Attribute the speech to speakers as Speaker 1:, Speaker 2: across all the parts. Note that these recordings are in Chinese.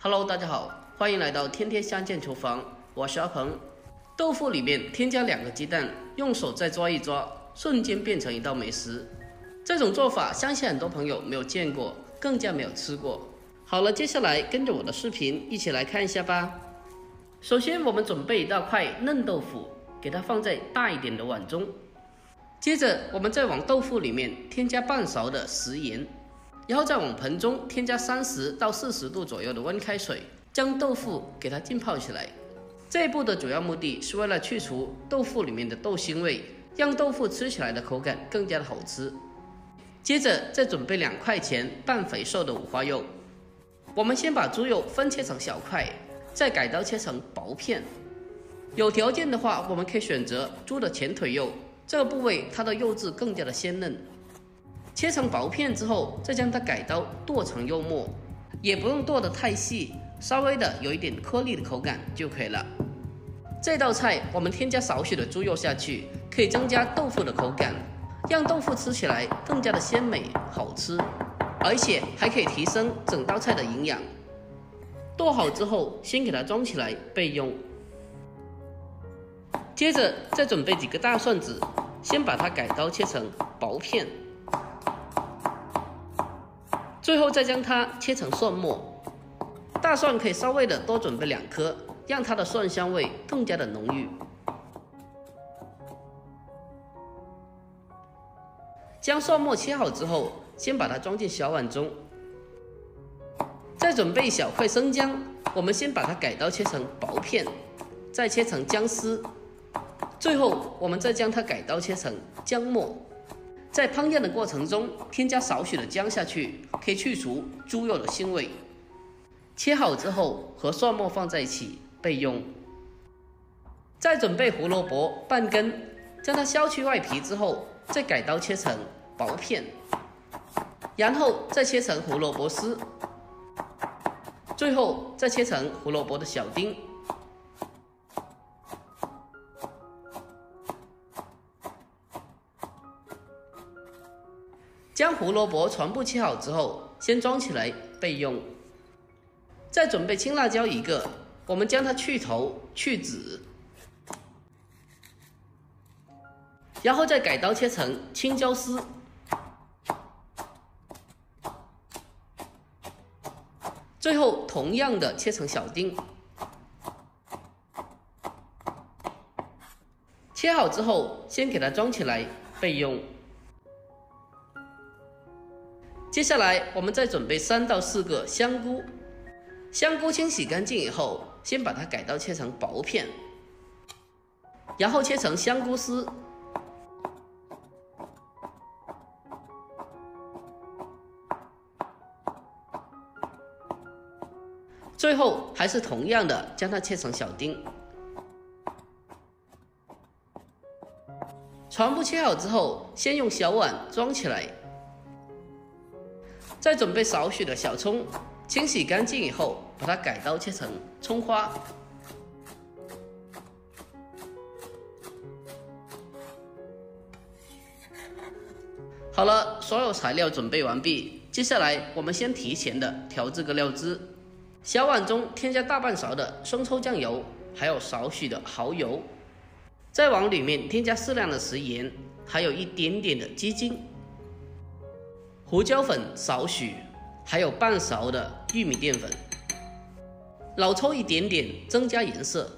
Speaker 1: Hello， 大家好，欢迎来到天天相见厨房，我是阿鹏。豆腐里面添加2个鸡蛋，用手再抓一抓，瞬间变成一道美食。这种做法，相信很多朋友没有见过，更加没有吃过。好了，接下来跟着我的视频一起来看一下吧。首先，我们准备一大块嫩豆腐，给它放在大一点的碗中。接着，我们再往豆腐里面添加半勺的食盐。然后再往盆中添加30到40度左右的温开水，将豆腐给它浸泡起来。这一步的主要目的是为了去除豆腐里面的豆腥味，让豆腐吃起来的口感更加的好吃。接着再准备2块钱半肥瘦的五花肉，我们先把猪肉分切成小块，再改刀切成薄片。有条件的话，我们可以选择猪的前腿肉，这个部位它的肉质更加的鲜嫩。切成薄片之后，再将它改刀剁成肉末，也不用剁得太细，稍微的有一点颗粒的口感就可以了。这道菜我们添加少许的猪肉下去，可以增加豆腐的口感，让豆腐吃起来更加的鲜美好吃，而且还可以提升整道菜的营养。剁好之后，先给它装起来备用。接着再准备几个大蒜子，先把它改刀切成薄片。最后再将它切成蒜末，大蒜可以稍微的多准备2颗，让它的蒜香味更加的浓郁。将蒜末切好之后，先把它装进小碗中。再准备1小块生姜，我们先把它改刀切成薄片，再切成姜丝。最后我们再将它改刀切成姜末。在烹饪的过程中，添加少许的姜下去，可以去除猪肉的腥味。切好之后，和蒜末放在一起备用。再准备胡萝卜半根，将它削去外皮之后，再改刀切成薄片，然后再切成胡萝卜丝，最后再切成胡萝卜的小丁。将胡萝卜全部切好之后，先装起来备用。再准备青辣椒1个，我们将它去头去籽，然后再改刀切成青椒丝。最后同样的切成小丁。切好之后，先给它装起来备用。接下来我们再准备3到4个香菇，香菇清洗干净以后，先把它改刀切成薄片，然后切成香菇丝。最后还是同样的将它切成小丁。全部切好之后，先用小碗装起来。再准备少许的小葱，清洗干净以后，把它改刀切成葱花。好了，所有材料准备完毕，接下来我们先提前的调制个料汁。小碗中添加大半勺的生抽酱油，还有少许的蚝油，再往里面添加适量的食盐，还有一点点的鸡精。胡椒粉少许，还有半勺的玉米淀粉，老抽一点点，增加颜色。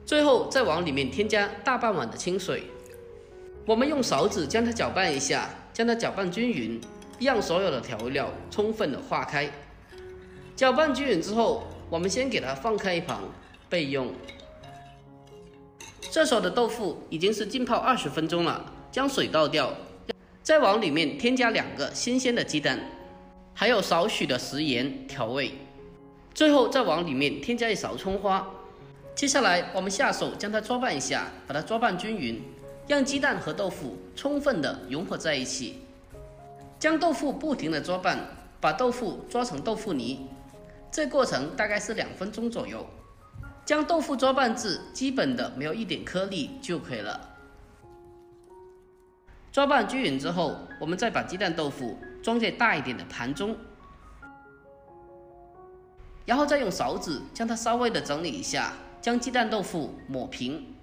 Speaker 1: 最后再往里面添加大半碗的清水，我们用勺子将它搅拌一下，将它搅拌均匀，让所有的调味料充分的化开。搅拌均匀之后，我们先给它放开一旁备用。这时候的豆腐已经是浸泡20分钟了，将水倒掉。再往里面添加2个新鲜的鸡蛋，还有少许的食盐调味，最后再往里面添加1勺葱花。接下来我们下手将它抓拌一下，把它抓拌均匀，让鸡蛋和豆腐充分的融合在一起。将豆腐不停的抓拌，把豆腐抓成豆腐泥，这过程大概是2分钟左右。将豆腐抓拌至基本的没有一点颗粒就可以了。抓拌均匀之后，我们再把鸡蛋豆腐装在大一点的盘中，然后再用勺子将它稍微的整理一下，将鸡蛋豆腐抹平。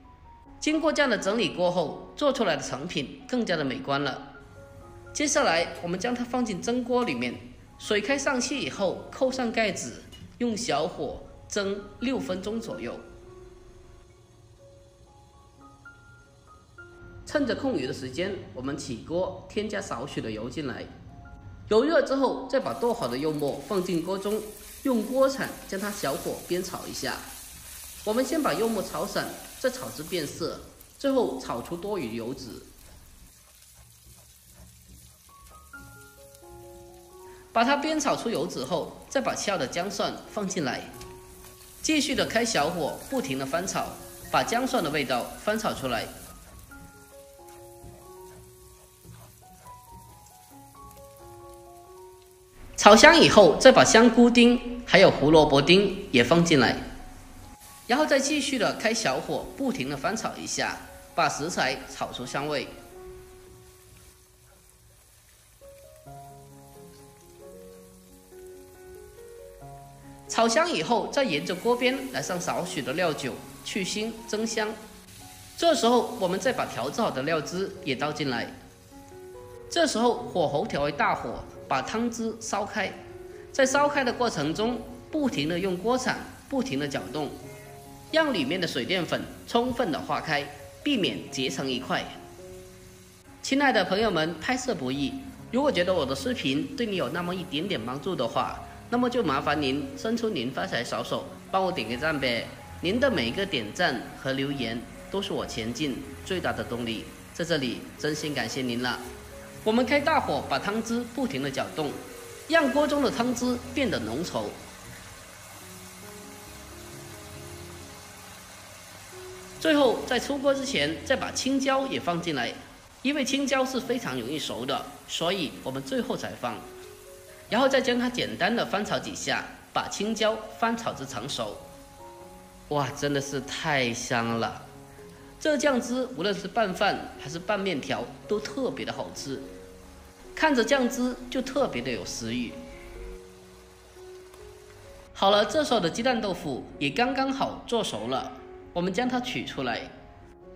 Speaker 1: 经过这样的整理过后，做出来的成品更加的美观了。接下来我们将它放进蒸锅里面，水开上气以后扣上盖子，用小火蒸6分钟左右。趁着空余的时间，我们起锅添加少许的油进来，油热之后再把剁好的肉末放进锅中，用锅铲将它小火煸炒一下。我们先把肉末炒散，再炒至变色，最后炒出多余油脂。把它煸炒出油脂后，再把切好的姜蒜放进来，继续的开小火，不停的翻炒，把姜蒜的味道翻炒出来。炒香以后，再把香菇丁还有胡萝卜丁也放进来，然后再继续的开小火，不停的翻炒一下，把食材炒出香味。炒香以后，再沿着锅边来上少许的料酒，去腥增香。这时候我们再把调制好的料汁也倒进来。这时候火候调为大火，把汤汁烧开。在烧开的过程中，不停的用锅铲不停的搅动，让里面的水淀粉充分的化开，避免结成一块。亲爱的朋友们，拍摄不易，如果觉得我的视频对你有那么一点点帮助的话，那么就麻烦您伸出您发财小手，帮我点个赞呗！您的每一个点赞和留言都是我前进最大的动力，在这里真心感谢您了。我们开大火，把汤汁不停的搅动，让锅中的汤汁变得浓稠。最后在出锅之前，再把青椒也放进来，因为青椒是非常容易熟的，所以我们最后才放。然后再将它简单的翻炒几下，把青椒翻炒至成熟。哇，真的是太香了！这酱汁无论是拌饭还是拌面条都特别的好吃，看着酱汁就特别的有食欲。好了，这时候的鸡蛋豆腐也刚刚好做熟了，我们将它取出来。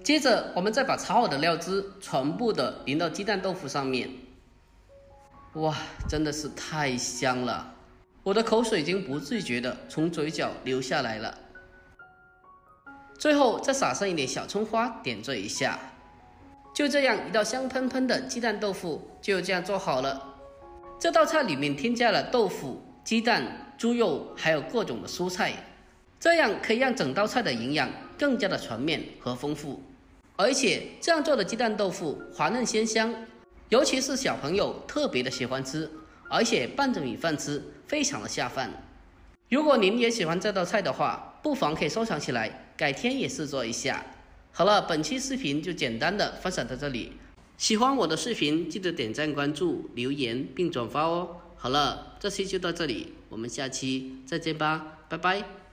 Speaker 1: 接着我们再把炒好的料汁全部的淋到鸡蛋豆腐上面。哇，真的是太香了，我的口水已经不自觉的从嘴角流下来了。最后再撒上一点小葱花，点缀一下。就这样，一道香喷喷的鸡蛋豆腐就这样做好了。这道菜里面添加了豆腐、鸡蛋、猪肉，还有各种的蔬菜，这样可以让整道菜的营养更加的全面和丰富。而且这样做的鸡蛋豆腐滑嫩鲜香，尤其是小朋友特别的喜欢吃，而且拌着米饭吃非常的下饭。如果您也喜欢这道菜的话，不妨可以收藏起来，改天也试做一下。好了，本期视频就简单的分享到这里，喜欢我的视频记得点赞、关注、留言并转发哦。好了，这期就到这里，我们下期再见吧，拜拜。